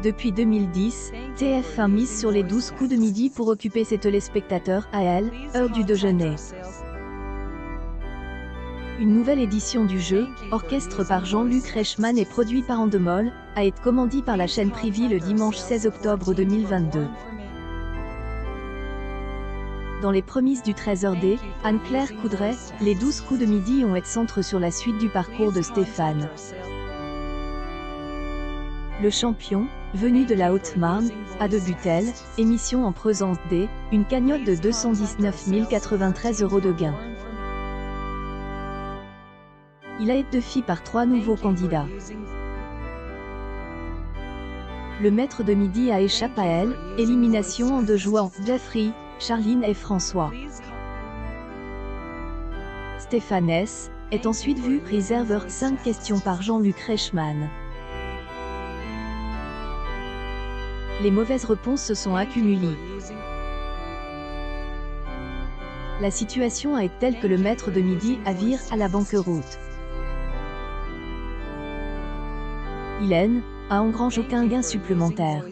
Depuis 2010, TF1 mise sur les 12 coups de midi pour occuper ses téléspectateurs à elle, heure du déjeuner. Une nouvelle édition du jeu, orchestre par Jean-Luc Reichmann et produit par Endemol, a été commandée par la chaîne Privy le dimanche 16 octobre 2022. Dans les prémices du 13h D, Anne-Claire Coudray, les 12 coups de midi ont été centrés sur la suite du parcours de Stéphane. Le champion, venu de la Haute-Marne, a débuté émission en présence d', une cagnotte de 219 093 € de gain. Il a été défié par 3 nouveaux candidats. Le maître de midi a échappé à elle, élimination en 2 joueurs, Jeffrey, Charline et François. Stéphane S. est ensuite vu réserveur 5 questions par Jean-Luc Reichmann. Les mauvaises réponses se sont accumulées. La situation est telle que le maître de midi a viré à la banqueroute. Hélène a engrangé aucun gain supplémentaire.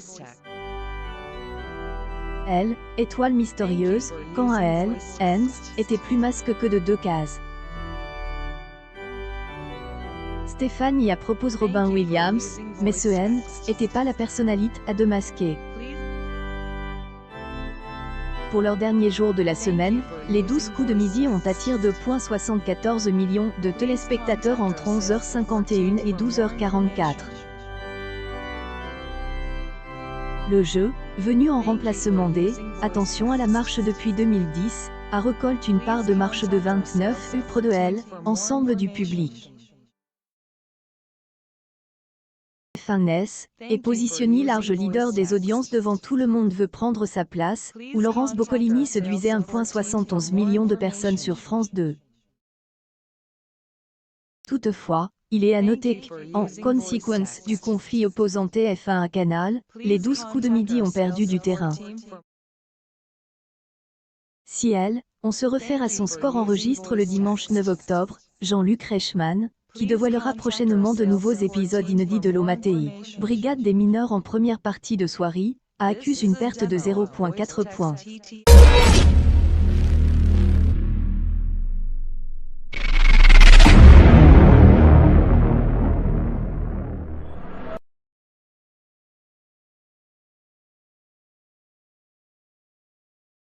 Elle, étoile mystérieuse, quand à elle, N, était plus masque que de 2 cases. Stéphane y a proposé Robin Williams, mais ce N n'était pas la personnalité à démasquer. Pour leur dernier jour de la semaine, les 12 coups de midi ont attiré 2,74 millions de téléspectateurs entre 11h51 et 12h44. Le jeu, venu en remplacement des « Attention à la marche depuis 2010 », a récolté une part de marche de 29 près de elle, ensemble du public. Stéphane S. est positionné large leader des audiences devant Tout le monde veut prendre sa place, où Laurence Boccolini séduisait 1,71 million de personnes sur France 2. Toutefois, il est à noter qu'en conséquence du conflit opposant TF1 à Canal, les 12 coups de midi ont perdu du terrain. Si elle, on se réfère à son score enregistre le dimanche 9 octobre, Jean-Luc Reichmann, qui dévoilera prochainement de nouveaux épisodes inédits de l'Omatei, Brigade des mineurs en première partie de soirée, a accusé une perte de 0,4 points.